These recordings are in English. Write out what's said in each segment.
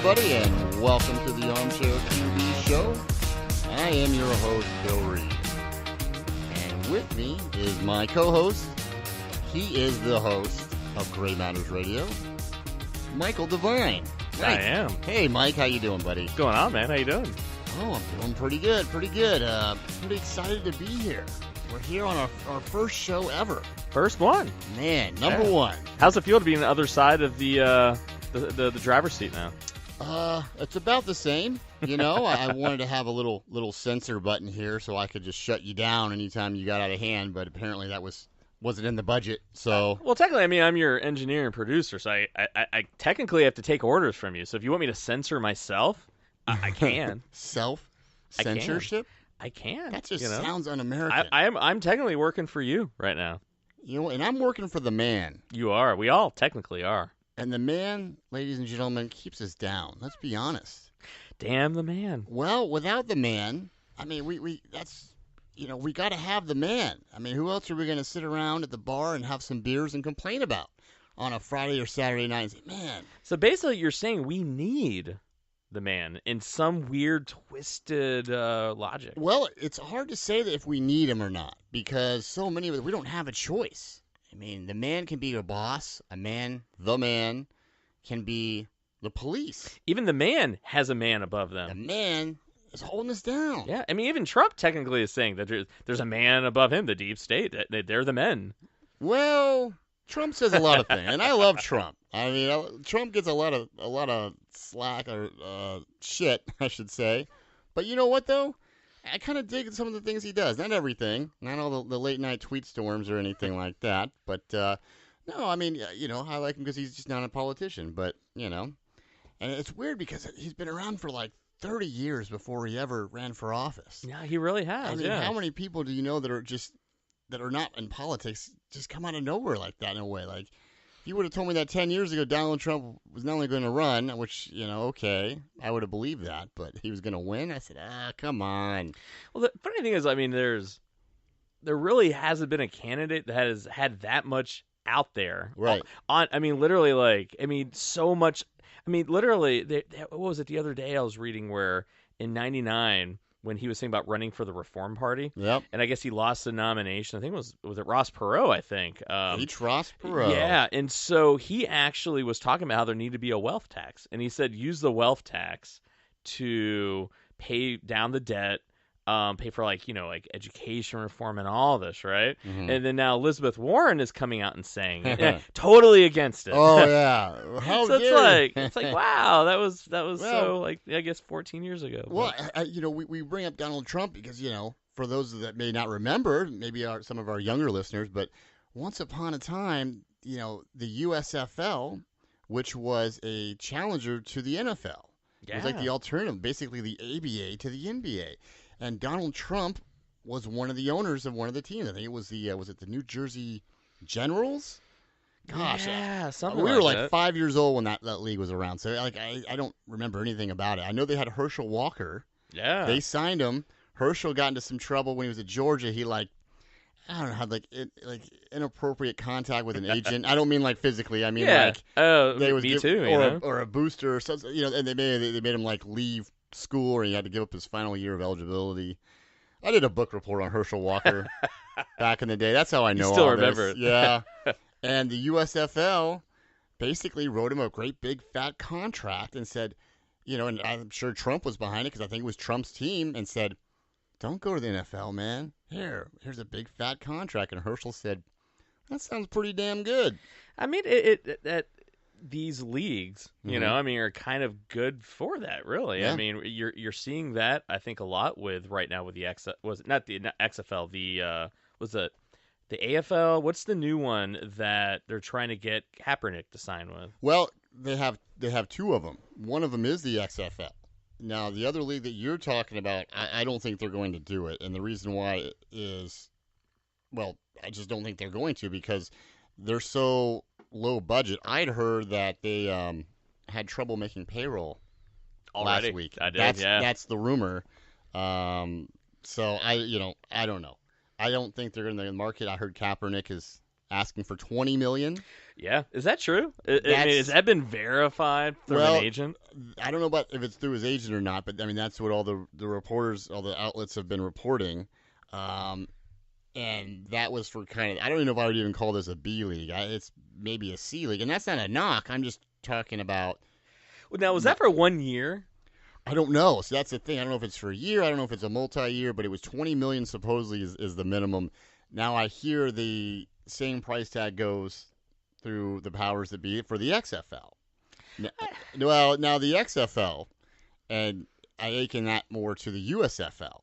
everybody, and welcome to the Armchair TV show. I am your host, Bill Reed. And with me is my co-host. He is the host of Gray Matters Radio, Michael Devine. I am. Hey, Mike, how you doing, buddy? What's going on, man? How you doing? Oh, I'm doing pretty good. Pretty excited to be here. We're here on our first show ever. First one. Man, number one. How's it feel to be on the other side of the driver's seat now? It's about the same. You know, I wanted to have a little censor button here so I could just shut you down anytime you got out of hand, but apparently that wasn't in the budget. So well, technically, I mean, I'm your engineer and producer, so I technically have to take orders from you. So if you want me to censor myself, I can. Self-censorship? I can. That just sounds un-American. I'm technically working for you right now. You know, and I'm working for the man. You are. We all technically are. And the man, ladies and gentlemen, keeps us down. Let's be honest. Damn the man. Well, without the man, I mean, we got to have the man. I mean, who else are we going to sit around at the bar and have some beers and complain about on a Friday or Saturday night and say, man. So basically you're saying we need the man in some weird, twisted logic. Well, it's hard to say that if we need him or not, because so many of us, we don't have a choice. I mean, the man can be a boss. The man can be the police. Even the man has a man above them. The man is holding us down. Yeah, I mean, even Trump technically is saying that there's a man above him, the deep state. They're the men. Well, Trump says a lot of things, and I love Trump. I mean, Trump gets a lot of slack or shit, I should say. But you know what, though? I kind of dig some of the things he does. Not everything. Not all the late-night tweet storms or anything like that. But, no, I mean, I like him because he's just not a politician. But, and it's weird because he's been around for like 30 years before he ever ran for office. Yeah, he really has. I mean, how many people do you know that are not in politics just come out of nowhere like that in a way? Like, if you would have told me that 10 years ago Donald Trump was not only going to run, which, okay, I would have believed that, but he was going to win, I said, come on. Well, the funny thing is, I mean, there really hasn't been a candidate that has had that much out there. Right. So much. I mean, literally, what was it the other day I was reading where in 99, when he was saying about running for the Reform Party. Yep. And I guess he lost the nomination. I think was it Ross Perot, I think. Ross Perot. Yeah, and so he actually was talking about how there needed to be a wealth tax. And he said use the wealth tax to pay down the debt, pay for like education reform and all this, right? Mm-hmm. And then now Elizabeth Warren is coming out and saying totally against it. Oh yeah, how so dare it's like wow, that was well, so like I guess 14 years ago. Well, we bring up Donald Trump because for those that may not remember, maybe some of our younger listeners, but once upon a time, the USFL, which was a challenger to the NFL, it was like the alternative, basically the ABA to the NBA. And Donald Trump was one of the owners of one of the teams. I think it was the New Jersey Generals? Gosh. Yeah, something we were like like 5 years old when that league was around. So I don't remember anything about it. I know they had Herschel Walker. Yeah. They signed him. Herschel got into some trouble when he was at Georgia. He had inappropriate contact with an agent. I don't mean like physically. I mean or a booster or something. And they made him like leave school, or he had to give up his final year of eligibility. I did a book report on Herschel Walker back in the day. That's how I know you still all remember this. it. Yeah. And the USFL basically wrote him a great big fat contract and said, and I'm sure Trump was behind it because I think it was Trump's team, and said, don't go to the NFL, man. Here's a big fat contract. And Herschel said, that sounds pretty damn good. I mean, these leagues, are kind of good for that, really. Yeah. I mean, you're seeing that, I think, a lot with right now with the XFL, the AFL. What's the new one that they're trying to get Kapernick to sign with? Well, they have two of them. One of them is the XFL. Now, the other league that you're talking about, I don't think they're going to do it, and the reason why is, well, I just don't think they're going to because they're so low budget. I'd heard that they had trouble making payroll already last week. I did, That's the rumor. So I don't know. I don't think they're going to market. I heard Kapernick is asking for $20 million. Yeah, is that true? I mean, has that been verified through an agent? I don't know about if it's through his agent or not, but I mean that's what all the reporters, all the outlets have been reporting. And that was for kind of, I don't even know if I would even call this a B league. It's maybe a C league, and that's not a knock. I'm just talking about. Now, was that for 1 year? I don't know. So that's the thing. I don't know if it's for a year. I don't know if it's a multi-year, but it was $20 million supposedly is the minimum. Now I hear the same price tag goes through the powers that be for the XFL. Well, now the XFL, and I akin that more to the USFL.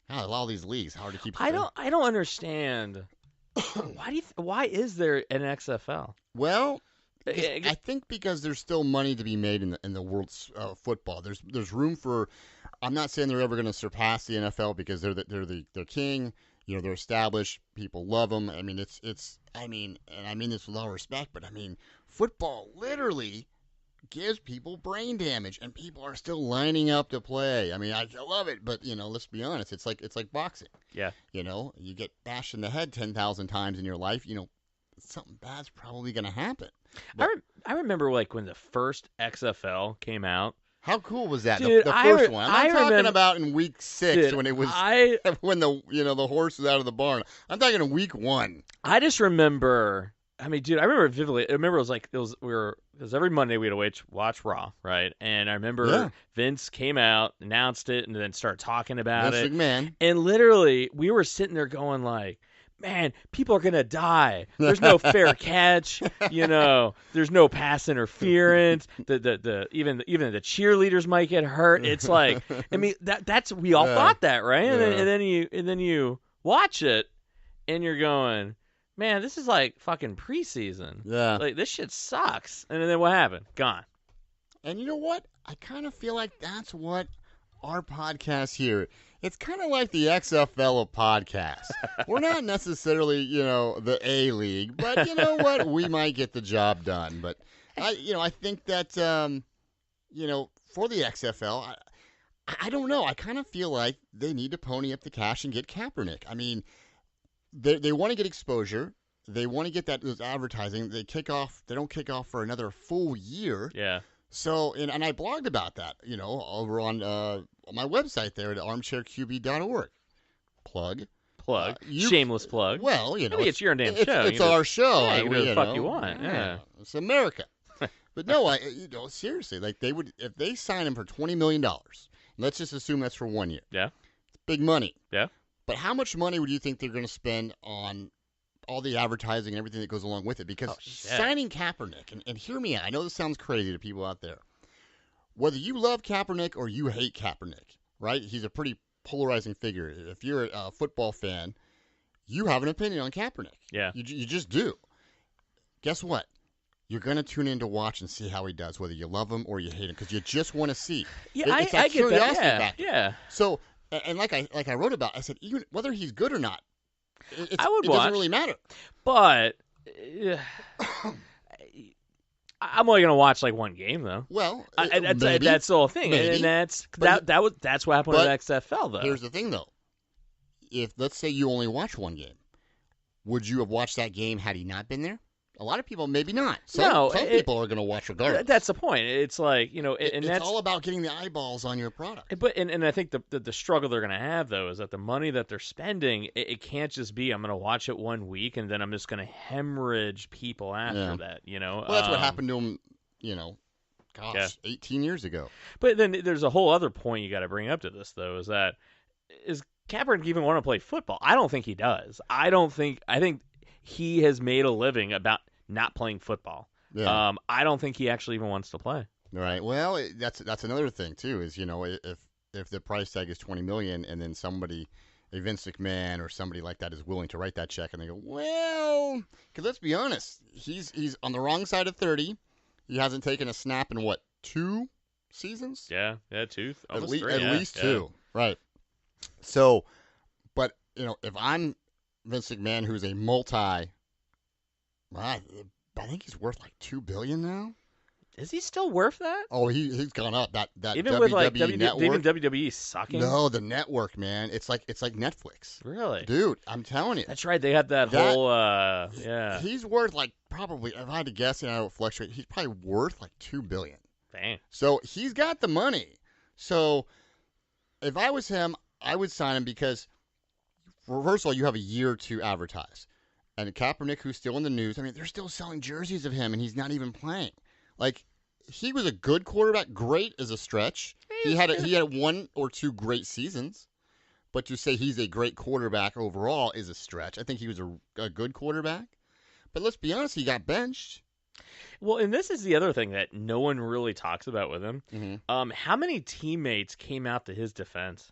God, all these leagues, hard to keep. I don't understand. Why is there an XFL? Well, I think because there's still money to be made in the world's football. There's room for. I'm not saying they're ever going to surpass the NFL because they're king. You know, they're established. People love them. I mean, it's. I mean, and I mean this with all respect, but I mean, football literally gives people brain damage, and people are still lining up to play. I mean, I love it, but you know, let's be honest. It's like boxing. Yeah. You know, you get bashed in the head 10,000 times in your life. You know, something bad's probably going to happen. But, I remember like when the first XFL came out. How cool was that? Dude, the first one. I'm not talking about in week 6 dude, when it was when the horse was out of the barn. I'm talking in week 1. I just remember. I mean, dude, I remember vividly. I remember it was every Monday we had to watch Raw, right? And I remember Vince came out, announced it, and then started talking about Vince it. McMahon. And literally, we were sitting there going like, man, people are gonna die. There's no fair catch. You know, there's no pass interference. Even the cheerleaders might get hurt. It's like, I mean, that's we all thought that, right? And then you watch it, and you're going, man, this is like fucking preseason. Yeah. Like, this shit sucks. And then what happened? Gone. And you know what? I kind of feel like that's what our podcast here. It's kind of like the XFL of podcasts. We're not necessarily, you know, the A League, but you know what? We might get the job done. But I think that, you know, for the XFL, I don't know. I kind of feel like they need to pony up the cash and get Kaepernick. I mean, they want to get exposure. They want to get those advertising. They don't kick off for another full year. Yeah. So, and I blogged about that, you know, over on my website there at armchairqb.org. Plug. Shameless plug. Well, you know. I mean, it's your damn show. It's our show. Yeah, you do what the fuck you want. Yeah. It's America. But no, seriously, like if they sign him for $20 million, let's just assume that's for 1 year. Yeah. It's big money. Yeah. But how much money would you think they're going to spend on all the advertising and everything that goes along with it? Because signing Kaepernick, and hear me out, I know this sounds crazy to people out there. Whether you love Kaepernick or you hate Kaepernick, right? He's a pretty polarizing figure. If you're a football fan, you have an opinion on Kaepernick. Yeah. You just do. Guess what? You're going to tune in to watch and see how he does, whether you love him or you hate him, because you just want to see. Yeah, it's I get that. Factor. Yeah. So, and like I wrote about, I said, even whether he's good or not, it watch. doesn't really matter. But I'm only gonna watch like one game though. Well, that's the whole thing, maybe. and that's what happened with XFL though. Here's the thing though: if let's say you only watch one game, would you have watched that game had he not been there? A lot of people maybe not. Some people are going to watch regardless. That's the point. It's like, you know, and it's all about getting the eyeballs on your product. But I think the struggle they're going to have though is that the money that they're spending, it can't just be I'm going to watch it 1 week and then I'm just going to hemorrhage people after that. You know, well, that's what happened to them. You know, 18 years ago. But then there's a whole other point you got to bring up to this though is Kaepernick even want to play football? I don't think he does. I think he has made a living about not playing football. Yeah. I don't think he actually even wants to play. Right. Well, that's another thing too. Is, you know, if the price tag is $20 million and then somebody, a Vince McMahon or somebody like that, is willing to write that check, and they go, well, because let's be honest, he's on the wrong side of 30. He hasn't taken a snap in 2 seasons? Yeah, 2, almost 3. At least 2. Right. So, but you know, if I'm Vince McMahon, who's a I think he's worth like $2 billion now. Is he still worth that? Oh, he's gone up. That Even with like WWE network. even WWE sucking. No, the network, man. It's like Netflix. Really, Dude, I'm telling you. that's right. They had that whole yeah. He's worth like probably, if I had to guess, and I don't fluctuate, he's probably worth like $2 billion. Dang. So he's got the money. So if I was him, I would sign him because, first of all, you have a year to advertise. And Kaepernick, who's still in the news, I mean, they're still selling jerseys of him, and he's not even playing. Like, he was a good quarterback. Great as a stretch. He had one or two great seasons. But to say he's a great quarterback overall is a stretch. I think he was a good quarterback. But let's be honest, he got benched. Well, and this is the other thing that no one really talks about with him. Mm-hmm. How many teammates came out to his defense?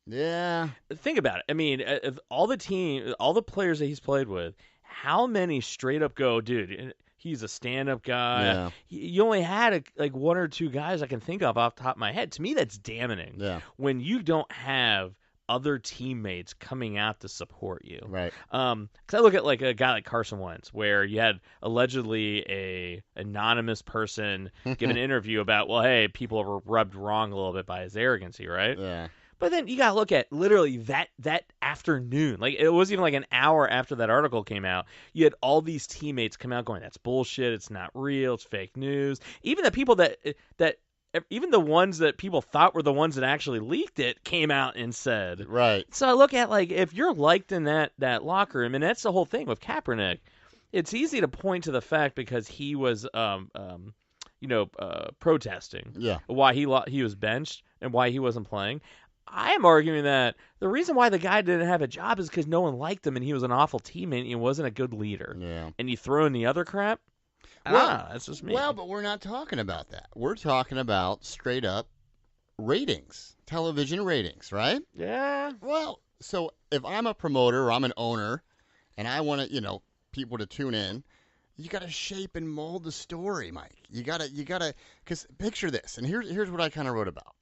Yeah. Think about it. I mean, of all the players that he's played with, how many straight up go, dude? He's a stand-up guy. Yeah. You only had like one or two guys I can think of off the top of my head. To me, that's damning. Yeah. When you don't have other teammates coming out to support you. Right. Because I look at like a guy like Carson Wentz, where you had allegedly a anonymous person give an interview about, well, hey, people were rubbed wrong a little bit by his arrogancy, right? Yeah. But then you gotta look at literally that afternoon, like it wasn't even like an hour after that article came out. You had all these teammates come out going, "That's bullshit. It's not real. It's fake news." Even the people even the ones that people thought were the ones that actually leaked it came out and said, right. So I look at like if you're liked in that locker room, and that's the whole thing with Kaepernick. It's easy to point to the fact because he was protesting, why he was benched and why he wasn't playing. I am arguing that the reason why the guy didn't have a job is because no one liked him and he was an awful teammate and he wasn't a good leader. Yeah. And you throw in the other crap? That's just me. Well, but we're not talking about that. We're talking about straight up ratings, television ratings, right? Yeah. Well, so if I'm a promoter or I'm an owner and I want to, people to tune in, you got to shape and mold the story, Mike. You got to, because picture this. And here's what I kind of wrote about.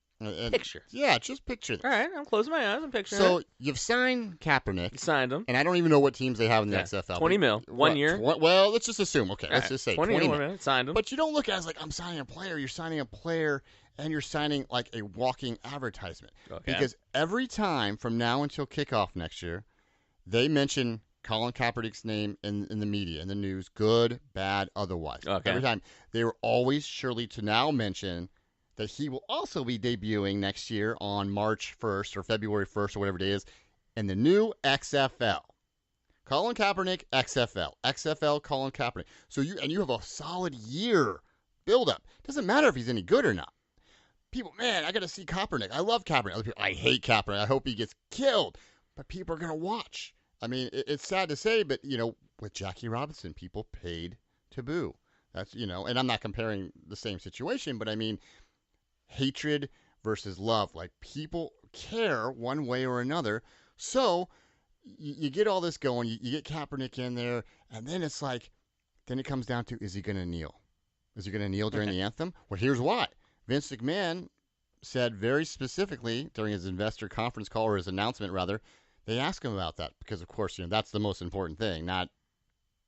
Picture. Yeah, just picture this. All right, I'm closing my eyes and picturing So it. you've signed Kaepernick. You signed him. And I don't even know what teams they have in the XFL. 20 mil, 1 year. Well, let's just assume. Okay, let's just say 20 mil. Signed him. But you don't look at it as like, I'm signing a player. You're signing a player, and you're signing like a walking advertisement. Okay. Because every time from now until kickoff next year, they mention Colin Kaepernick's name in the media, in the news, good, bad, otherwise. Okay. Every time. They were always surely to now mention that he will also be debuting next year on March 1st or February 1st or whatever day it is in the new XFL. Colin Kaepernick, XFL. XFL, Colin Kaepernick. So you have a solid year build-up. Doesn't matter if he's any good or not. People, man, I got to see Kaepernick. I love Kaepernick. Other people, I hate Kaepernick. I hope he gets killed. But people are going to watch. I mean, it's sad to say, but, with Jackie Robinson, people paid to boo. That's, and I'm not comparing the same situation, but I mean, hatred versus love. Like, people care one way or another. So you get all this going. You get Kaepernick in there, and then it's like, then it comes down to, is he going to kneel? Is he going to kneel during the anthem? Well, here's why. Vince McMahon said very specifically during his investor conference call, or his announcement, rather, they asked him about that because, of course, that's the most important thing, not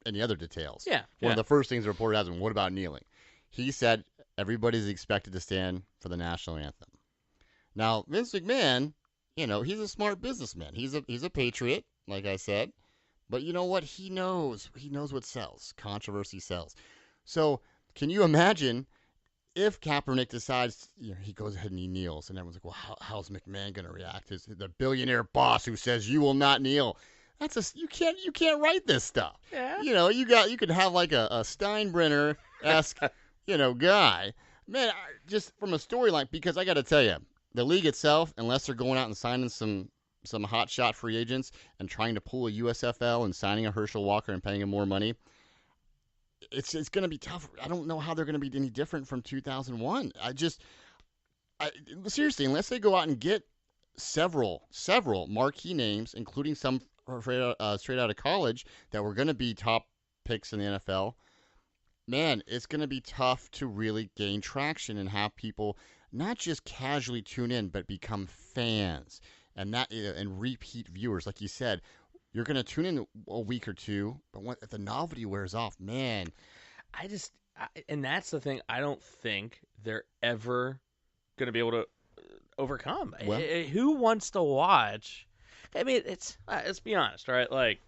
any other details. Yeah. One of the first things the reporter asked him, what about kneeling? He said everybody's expected to stand for the national anthem. Now, Vince McMahon, he's a smart businessman. He's a patriot, like I said. But you know what? He knows what sells. Controversy sells. So can you imagine if Kaepernick decides, he goes ahead and he kneels, and everyone's like, well, how's McMahon going to react? Is the billionaire boss who says you will not kneel? You can't write this stuff. Yeah. You could have like a Steinbrenner-esque, guy. Man, just from a storyline, because I got to tell you, the league itself, unless they're going out and signing some hotshot free agents and trying to pull a USFL and signing a Herschel Walker and paying him more money, it's going to be tough. I don't know how they're going to be any different from 2001. Seriously, unless they go out and get several marquee names, including some straight out of college that were going to be top picks in the NFL, man, it's going to be tough to really gain traction and have people not just casually tune in, but become fans and repeat viewers. Like you said, you're going to tune in a week or two, but if the novelty wears off, man. and that's the thing. I don't think they're ever going to be able to overcome. Well, Who wants to watch? I mean, it's let's be honest, right? Like,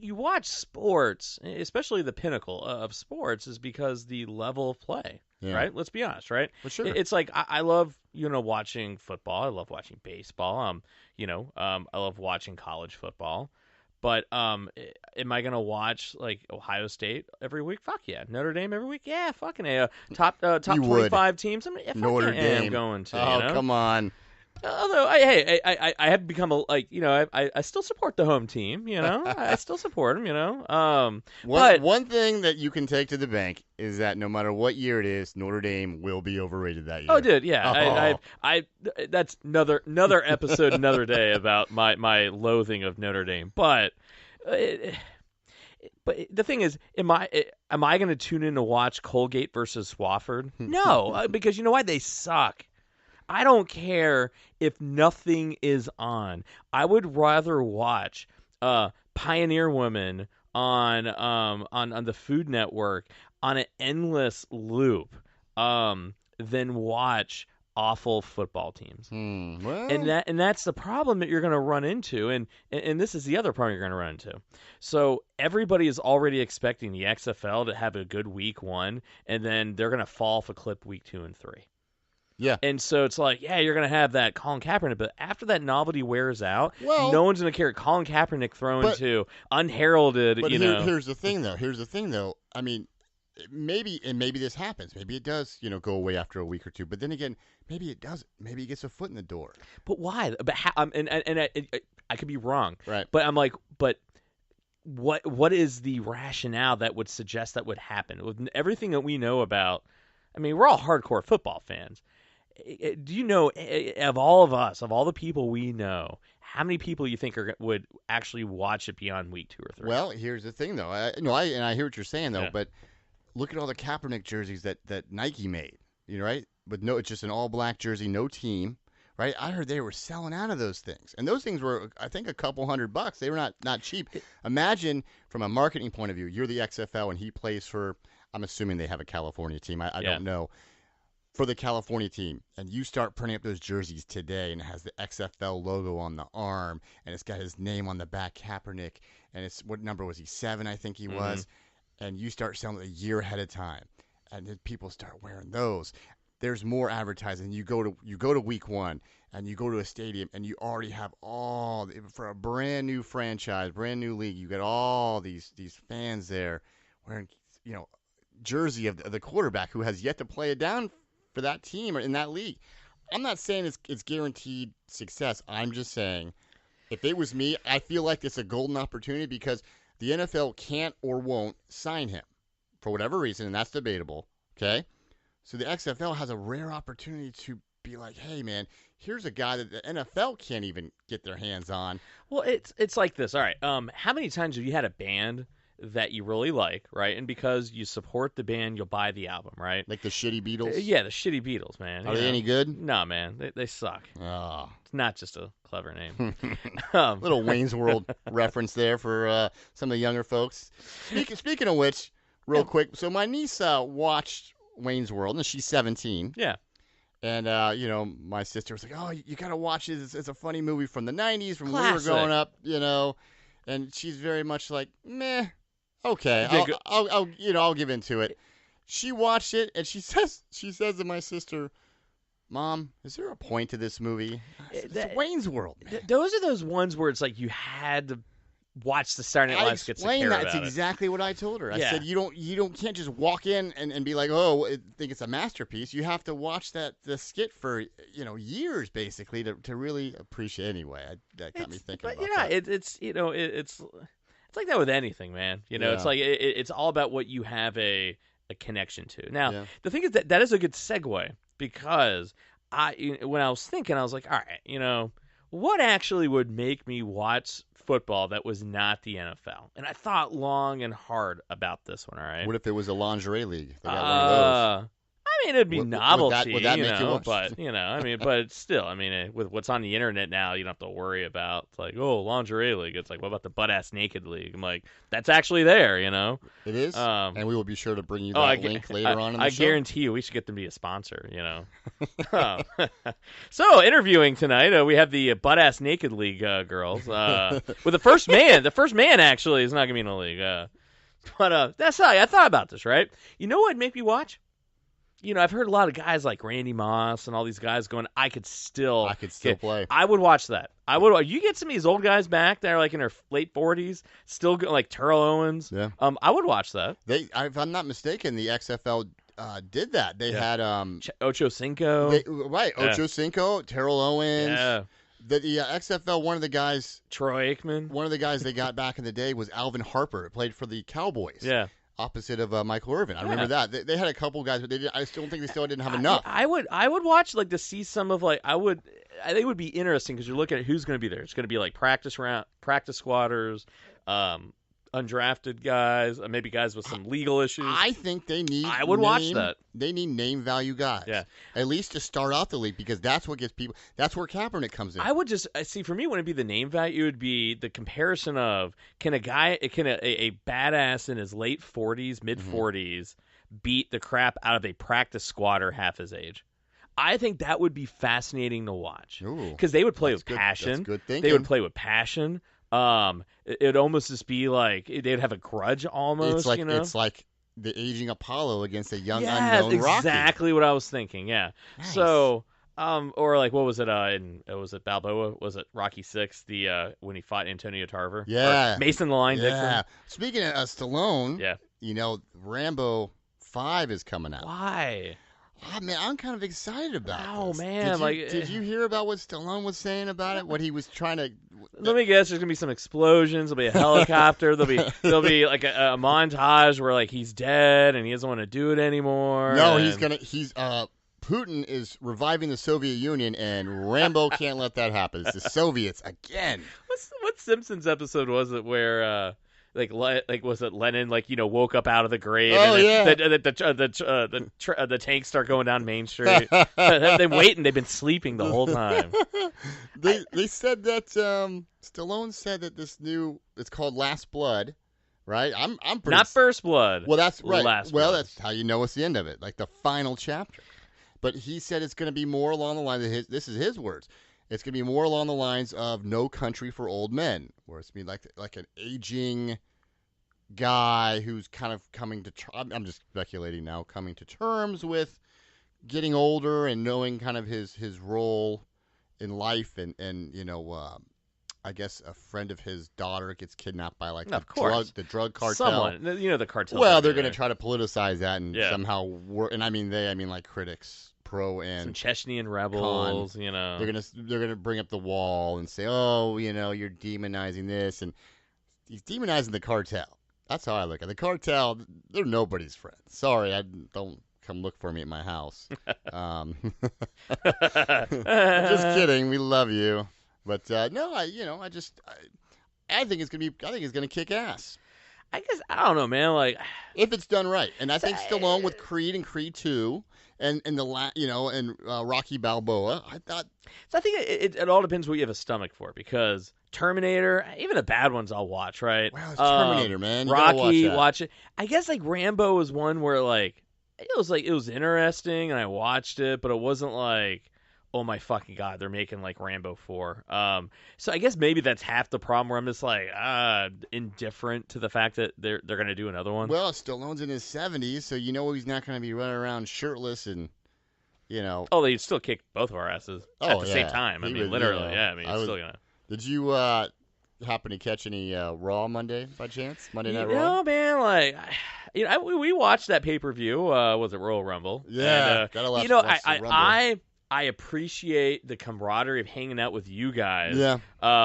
you watch sports, especially the pinnacle of sports, is because the level of play, yeah. right? Let's be honest, right? For sure. It's like I love watching football. I love watching baseball. I love watching college football. But am I gonna watch like Ohio State every week? Fuck yeah. Notre Dame every week? Yeah, fucking a. Top You 25 teams. Yeah, Notre Dame. I'm going to. Oh, come on. Although I have become I still support the home team. I still support them. One thing that you can take to the bank is that no matter what year it is, Notre Dame will be overrated that year. Oh, dude, yeah. I that's another episode, another day about my loathing of Notre Dame. But the thing is, am I going to tune in to watch Colgate versus Swafford? No, because you know why? They suck. I don't care if nothing is on. I would rather watch Pioneer Woman on the Food Network on an endless loop than watch awful football teams. Well. And that's the problem that you're going to run into, and this is the other problem you're going to run into. So everybody is already expecting the XFL to have a good week 1, and then they're going to fall off a cliff week 2 and 3. Yeah. And so it's like, yeah, you're going to have that Colin Kaepernick, but after that novelty wears out, well, no one's going to care. Colin Kaepernick thrown to unheralded, but here's the thing, though. I mean, maybe this happens. Maybe it does, go away after a week or two. But then again, maybe it doesn't. Maybe it gets a foot in the door. But why? But how, and I could be wrong. Right. But I'm like, what is the rationale that would suggest that would happen? With everything that we know about, I mean, we're all hardcore football fans. Do you know, of all of us, of all the people we know, how many people you think would actually watch it beyond week 2 or 3? Well, here's the thing, though. I hear what you're saying, though. Yeah. But look at all the Kaepernick jerseys that Nike made. Right? But no, it's just an all-black jersey, no team. Right? I heard they were selling out of those things, and those things were, I think, a couple $100. They were not cheap. Imagine from a marketing point of view, you're the XFL, and he plays for. I'm assuming they have a California team. I don't know. For the California team, and you start printing up those jerseys today, and it has the XFL logo on the arm, and it's got his name on the back, Kaepernick, and it's, what number was he? 7, I think he was, and you start selling it a year ahead of time, and then people start wearing those. There's more advertising. You go to week 1, and you go to a stadium, and you already have for a brand new franchise, brand new league. You got all these fans there wearing jersey of the quarterback who has yet to play it down for that team or in that league. I'm not saying it's guaranteed success. I'm just saying, if it was me, I feel like it's a golden opportunity because the NFL can't or won't sign him for whatever reason, and that's debatable. Okay, so the XFL has a rare opportunity to be like, hey man, here's a guy that the NFL can't even get their hands on. Well, it's like this. All right, how many times have you had a band that you really like, right? And because you support the band, you'll buy the album, right? Like the shitty Beatles? Yeah, the shitty Beatles, man. Are they any good? No, man. They suck. Oh. It's not just a clever name. Little Wayne's World reference there for some of the younger folks. Speaking of which, real quick, so my niece watched Wayne's World, and she's 17. Yeah. And, my sister was like, oh, you got to watch it. It's a funny movie from the 90s, from when we were Classic. growing up, And she's very much like, meh. Okay, I'll give into it. She watched it, and she says to my sister, Mom, is there a point to this movie? It's Wayne's World, man. Those are those ones where it's like you had to watch the Saturday Night Live skits to care about it. That's exactly what I told her. I said you can't just walk in and be like, oh, I think it's a masterpiece. You have to watch the skit for years basically to really appreciate. Anyway, that got me thinking. But that. It's like that with anything, man. It's like it's all about what you have a connection to. Now, the thing is that is a good segue because when I was thinking, I was like, all right, what actually would make me watch football that was not the NFL? And I thought long and hard about this one, all right? What if it was a lingerie league? They got one of those. I mean, it'd be novelty, would that make you watch? But I mean, but still, I mean, with what's on the internet now, you don't have to worry about it's like, oh, lingerie league. It's like, what about the butt ass naked league? I'm like, that's actually there, It is, and we will be sure to bring you that link later on in the show. I guarantee you, we should get them to be a sponsor. So interviewing tonight, we have the butt ass naked league girls. With the first man. The first man actually is not gonna be in the league. But that's how I thought about this, right? You know what would make me watch? I've heard a lot of guys like Randy Moss and all these guys going, I could still play. I would watch that. You get some of these old guys back that are like in their late 40s, still like Terrell Owens. Yeah. I would watch that. If I'm not mistaken, the XFL did that. They had Ocho Cinco. Ocho Cinco, Terrell Owens. Yeah. The XFL, one of the guys, Troy Aikman. One of the guys they got back in the day was Alvin Harper. It played for the Cowboys. Yeah. Opposite of Michael Irvin. I remember that. They had a couple guys, but I still think they still didn't have enough. I would watch like to see some of I think it would be interesting because you're looking at who's going to be there. It's going to be like practice squatters, undrafted guys, maybe guys with some legal issues. I think they need. I would watch that. They need name value guys. Yeah. At least to start out the league because that's what gets people. That's where Kaepernick comes in. I would just see for me wouldn't be the name value. It would be the comparison of can a badass in his late 40s, mid 40s beat the crap out of a practice squatter half his age. I think that would be fascinating to watch because they would play with passion. That's good thinking. They would play with passion. It'd almost just be like they'd have a grudge almost. It's like the aging Apollo against a young Rocky. unknown Exactly what I was thinking. Yeah. Nice. So, or like what was it? Was it Balboa? Was it Rocky 6? The when he fought Antonio Tarver? Yeah. Or Mason the Line Dixon. Speaking of Stallone, yeah. Rambo 5 is coming out. Why? Oh, man, I'm kind of excited about this. Oh, man. Did you hear about what Stallone was saying about it? What he was trying to... Let me guess. There's gonna be some explosions. There'll be a helicopter. There'll be like a montage where like he's dead and he doesn't want to do it anymore. No, Putin is reviving the Soviet Union and Rambo can't let that happen. It's the Soviets again. What Simpsons episode was it where was it Lenin woke up out of the grave? Oh, and yeah. The tanks start going down Main Street. They've been sleeping the whole time. They said that Stallone said that it's called Last Blood, right? I'm pretty not First Blood. Well, that's right. Last Blood. That's how you know it's the end of it, like the final chapter. But he said it's going to be more along the lines of this is his words. It's going to be more along the lines of No Country for Old Men, where it's going to be like an aging guy who's kind of coming to I'm just speculating now, coming to terms with getting older and knowing kind of his role in life and I guess a friend of his daughter gets kidnapped by the drug cartel. Someone, the cartel. Well, they're going to try to politicize that and somehow work. And I mean like critics, pro and some Chechnyan rebels. Con. They're gonna bring up the wall and say, oh, you're demonizing this, and he's demonizing the cartel. That's how I look at it. The cartel. They're nobody's friend. Sorry, I don't come look for me at my house. Just kidding. We love you. But no, I think it's gonna kick ass. I guess I don't know, man. Like if it's done right, and I think Stallone with Creed and Creed 2, and Rocky Balboa. I think it all depends what you have a stomach for because Terminator, even the bad ones, I'll watch. Right? Wow, it's Terminator, man. You Rocky, watch it. I guess like Rambo was one where it was interesting and I watched it, but it wasn't like, oh my fucking god, they're making like Rambo 4. So I guess maybe that's half the problem where I'm just like indifferent to the fact that they're gonna do another one. Well, Stallone's in his 70s, so he's not gonna be running around shirtless and Oh, they still kick both of our asses at the same time. I mean, literally, yeah. I mean, it's still gonna. Did you happen to catch any Raw Monday by chance? Monday Night Raw? No, man. We watched that pay-per-view. Was it Royal Rumble? Yeah, and, gotta watch I appreciate the camaraderie of hanging out with you guys. Yeah.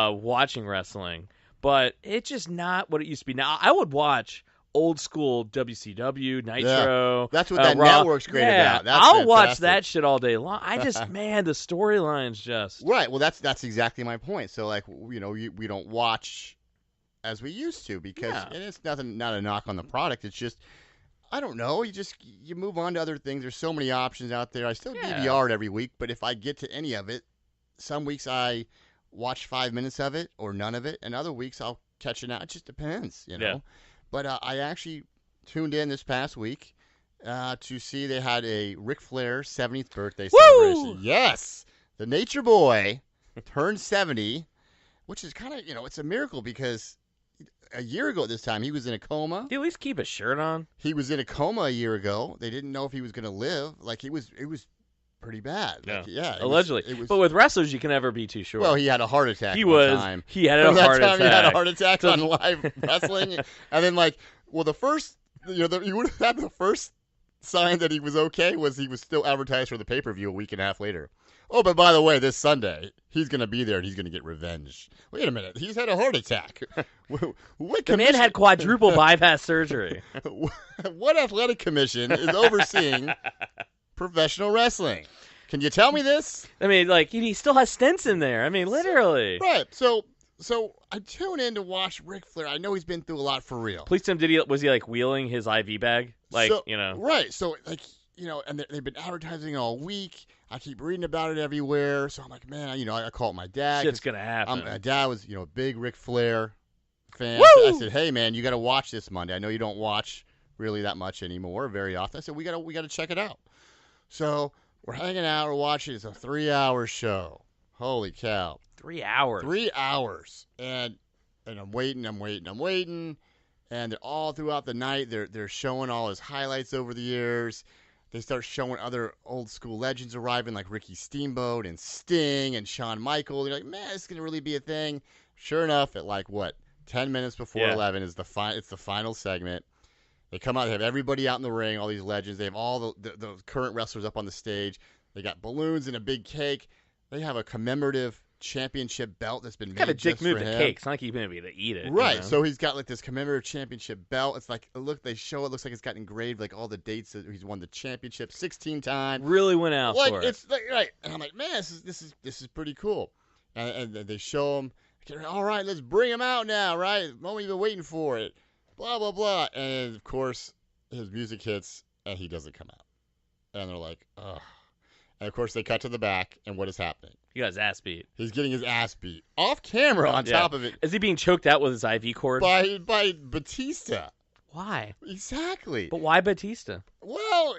Watching wrestling, but it's just not what it used to be. Now I would watch old school WCW, Nitro. Yeah. That's what that Raw. network's great about. That's I'll fantastic. watch that shit all day long. I just, man, the storylines just right. Well, that's exactly my point. So we don't watch as we used to because and it's not a knock on the product. It's just I don't know. You move on to other things. There's so many options out there. I still Yeah. DVR it every week, but if I get to any of it, some weeks I watch 5 minutes of it or none of it, and other weeks I'll catch it out. It just depends, you know. Yeah. But I actually tuned in this past week to see they had a Ric Flair 70th birthday celebration. Yes, the Nature Boy turned 70, which is kind of, it's a miracle because a year ago at this time he was in a coma. Do you at least keep a shirt on? He was in a coma a year ago. They didn't know if he was going to live. Like, it was pretty bad. Like, yeah, allegedly. But with wrestlers, you can never be too sure. Well, he had a heart attack. He had From a that heart time, attack. He had a heart attack on live wrestling, and then the first, you would have had the first sign that he was okay was he was still advertised for the pay-per-view a week and a half later. Oh, but by the way, this Sunday he's going to be there and he's going to get revenge. Wait a minute, he's had a heart attack. The man had quadruple bypass surgery. What athletic commission is overseeing professional wrestling? Can you tell me this? I mean, he still has stents in there. I mean, literally. Right. So I tune in to watch Ric Flair. I know he's been through a lot for real. Please tell him, was he wheeling his IV bag? Right. So and they've been advertising all week. I keep reading about it everywhere. So I'm like, man, I called my dad. Shit's gonna happen. My dad was, a big Ric Flair fan. Woo! I said, hey man, you got to watch this Monday. I know you don't watch really that much anymore, very often. I said, we got to check it out. So we're hanging out, we're watching. It's a 3-hour show. Holy cow. 3 hours. 3 hours. And I'm waiting. And they're all throughout the night. They're showing all his highlights over the years. They start showing other old school legends arriving, like Ricky Steamboat and Sting and Shawn Michaels. You're like, man, this is gonna really be a thing. Sure enough, at 10 minutes before 11 is it's the final segment. They come out, they have everybody out in the ring, all these legends. They have all the current wrestlers up on the stage. They got balloons and a big cake. They have a commemorative championship belt that's been made kind of just dick move for to him. cake. It's not like he's gonna be able to eat it. Right. You know? So he's got this commemorative championship belt. It's they show it looks like it's got engraved all the dates that he's won the championship 16 times. Really went out for it. It's right. And I'm like, man, this is pretty cool. And they show him. All right, let's bring him out now. Right, the moment you've been waiting for it. Blah blah blah. And of course, his music hits and he doesn't come out. And they're like, ugh. And of course, they cut to the back, and what is happening? He got his ass beat. He's getting his ass beat off camera. On top of it, is he being choked out with his IV cord by Batista? Why? Exactly. But why Batista? Well,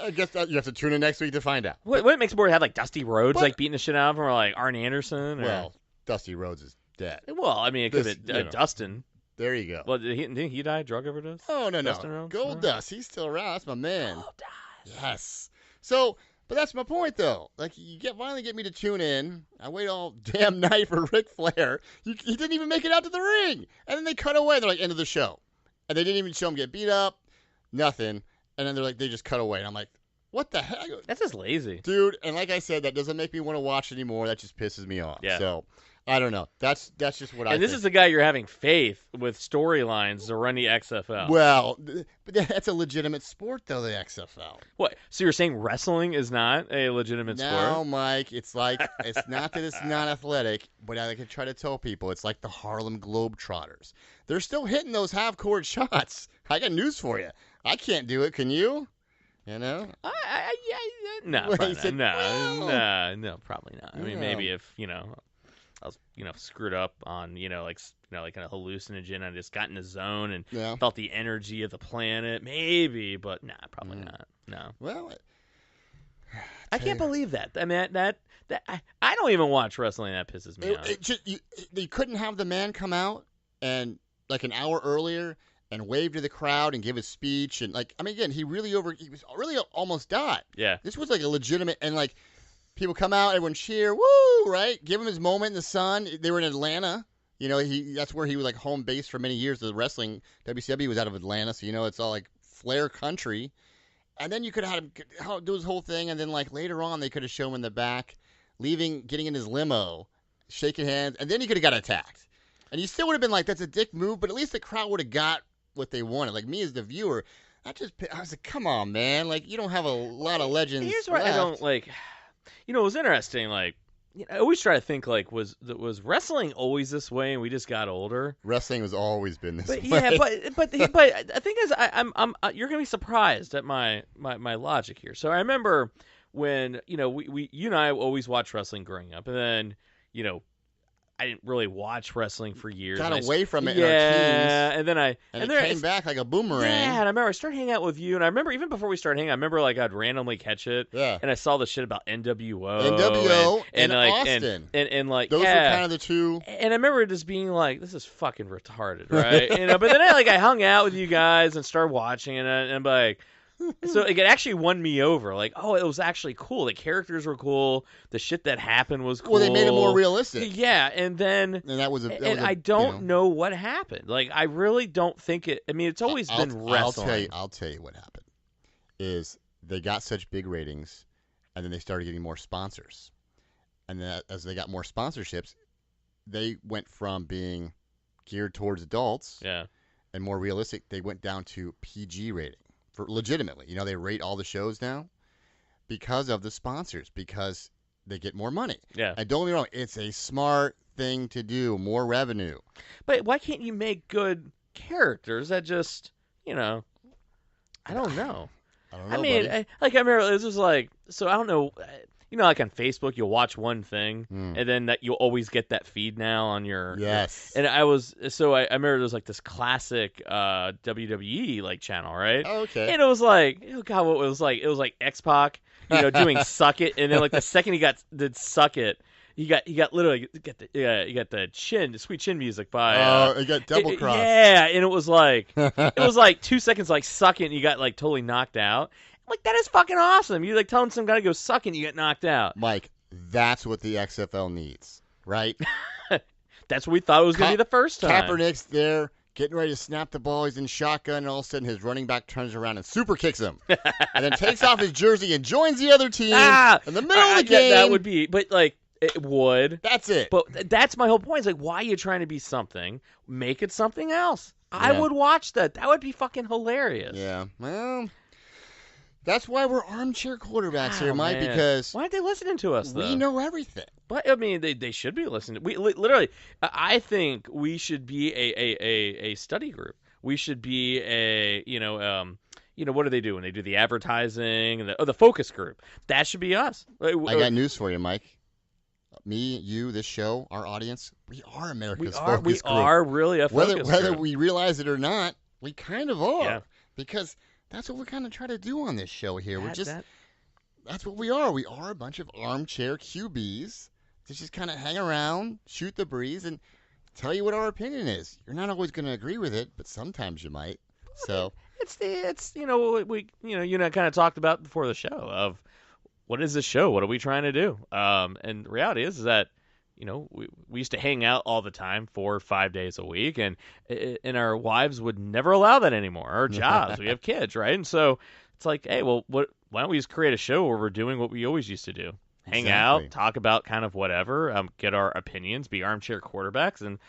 I guess you have to tune in next week to find out. What makes it more have Dusty Rhodes beating the shit out of him, or Arn Anderson? Or... Well, Dusty Rhodes is dead. Well, I mean, it could have been Dustin. There you go. Well, didn't he die drug overdose? Oh no, Dustin Rhodes? Gold Dust. He's still around. That's my man. Gold Dust. Yes. So, but that's my point, though. You finally get me to tune in. I wait all damn night for Ric Flair. He didn't even make it out to the ring, and then they cut away. They're like, end of the show, and they didn't even show him get beat up, nothing. And then they just cut away, and I'm like, what the heck? That's just lazy, dude. And like I said, that doesn't make me want to watch anymore. That just pisses me off. Yeah. So I don't know. That's just what I. And this is the guy you're having faith with storylines to run the XFL. Well, but that's a legitimate sport, though. The XFL. What? So you're saying wrestling is not a legitimate sport? No, Mike. It's it's not that it's not athletic, but I could try to tell people it's like the Harlem Globetrotters. They're still hitting those half-court shots. I got news for you. I can't do it. Can you? No, no, probably not. No, probably not. I mean, Yeah. maybe if I was screwed up on like a hallucinogen. I just got in the zone and felt the energy of the planet. Maybe, but nah, probably not. No. Well, I can't believe that. I mean, that I don't even watch wrestling. That pisses me off. You couldn't have the man come out and an hour earlier and wave to the crowd and give his speech and again, he was really almost died. Yeah. This was a legitimate and people come out, everyone cheer, woo, right? Give him his moment in the sun. They were in Atlanta. That's where he was home base for many years. The wrestling WCW was out of Atlanta, so it's all Flair country. And then you could have had him do his whole thing, and then later on they could have shown him in the back, getting in his limo, shaking hands, and then he could have got attacked. And you still would have been that's a dick move, but at least the crowd would have got what they wanted. Me as the viewer, I was like, come on, man. You don't have a lot of legends. Here's where left. I don't it was interesting. I always try to think like was wrestling always this way and we just got older? Wrestling has always been this way. Yeah, but the thing is, I'm you're gonna be surprised at my logic here. So I remember when we you and I always watched wrestling growing up, and then I didn't really watch wrestling for years. Got away from it yeah, in our teens. and then it came back like a boomerang. Yeah, and I remember I started hanging out with you, and I remember even before we started hanging out, I remember like I'd randomly catch it, Yeah. and I saw the shit about NWO, and like Austin. and like Those were kind of the two. And I remember just being like, this is fucking retarded, right? But then I hung out with you guys and started watching it, and I'm like. So it actually won me over. Like, oh, it was actually cool. The characters were cool. The shit that happened was cool. Well, they made it more realistic. Yeah, and then I don't know what happened. Like, I really don't think it. I mean, it's always been wrestling. I'll tell you what happened. Is they got such big ratings, and then they started getting more sponsors, and then as they got more sponsorships, they went from being geared towards adults, and more realistic. They went down to PG rating. For legitimately, they rate all the shows now because of the sponsors, because they get more money. Yeah. And don't get me wrong, it's a smart thing to do, more revenue. But why can't you make good characters that just, I don't know. I mean, I remember this was like, so I don't know. Like on Facebook, you'll watch one thing, and then that you'll always get that feed now on your. Yes. And I remember there was like this classic WWE like channel, right? Oh, okay. And it was like, oh God, what was like? It was like X-Pac, doing Suck It, and then like the second he did Suck It, he got literally you got the sweet chin music by. He got double cross. Yeah, and it was like 2 seconds like Suck It, and you got like totally knocked out. Like, that is fucking awesome. You like telling some guy to go suck and you get knocked out. Mike, that's what the XFL needs, right? That's what we thought it was going to be the first time. Kaepernick's there, getting ready to snap the ball. He's in shotgun, and all of a sudden his running back turns around and super kicks him. And then takes off his jersey and joins the other team in the middle of the game. That would be, but like, it would. That's it. But that's my whole point. It's like, why are you trying to be something? Make it something else. Yeah. I would watch that. That would be fucking hilarious. Yeah. Well... That's why we're armchair quarterbacks here, Mike, because... Why aren't they listening to us, though? We know everything. But, I mean, they should be listening. We literally, I think we should be a study group. We should be what do they do when they do the advertising and the focus group? That should be us. I got news for you, Mike. Me, you, this show, our audience, we are America's focus group. We are really a focus group. Whether we realize it or not, we kind of are. Yeah. Because... that's what we're kind of trying to do on this show here. That's what we are. We are a bunch of armchair QBs that just kind of hang around, shoot the breeze, and tell you what our opinion is. You're not always going to agree with it, but sometimes you might. So it's we you and I kind of talked about before the show of what is this show? What are we trying to do? And the reality is that we used to hang out all the time 4 or 5 days a week, and our wives would never allow that anymore. Our jobs, we have kids, right? And so it's like, hey, well, why don't we just create a show where we're doing what we always used to do? Hang out, talk about kind of whatever, get our opinions, be armchair quarterbacks, and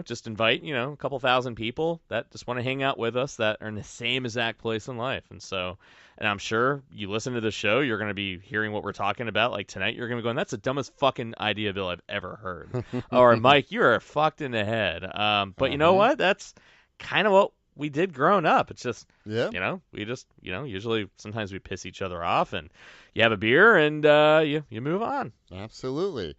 just invite a couple thousand people that just want to hang out with us that are in the same exact place in life. And I'm sure you listen to the show, you're going to be hearing what we're talking about. Like tonight, you're going to be going, that's the dumbest fucking idea, Bill, I've ever heard. Or Mike, you are fucked in the head. But you know what? That's kind of what we did growing up. It's just, we just, usually sometimes we piss each other off and you have a beer and you move on. Absolutely.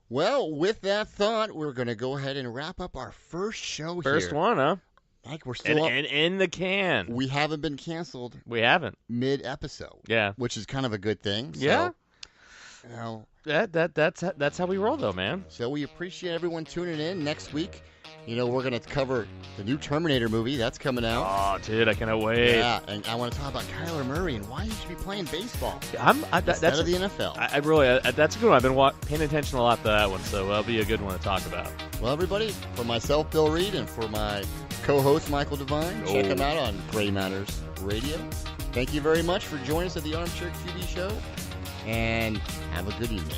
Well, with that thought, we're going to go ahead and wrap up our first show here. First one, huh? Like we're still and in the can. We haven't been canceled. We haven't. Mid-episode. Yeah. Which is kind of a good thing. So, yeah. That's how we roll, though, man. So we appreciate everyone tuning in. Next week, we're going to cover the new Terminator movie. That's coming out. Oh, dude, I cannot wait. Yeah, and I want to talk about Kyler Murray and why he should be playing baseball that's of the NFL. I really, that's a good one. I've been paying attention a lot to that one, so that'll be a good one to talk about. Well, everybody, for myself, Bill Reed, and for my co-host, Michael Devine, check him out on Gray Matters Radio. Thank you very much for joining us at the Armchair QB Show, and have a good evening.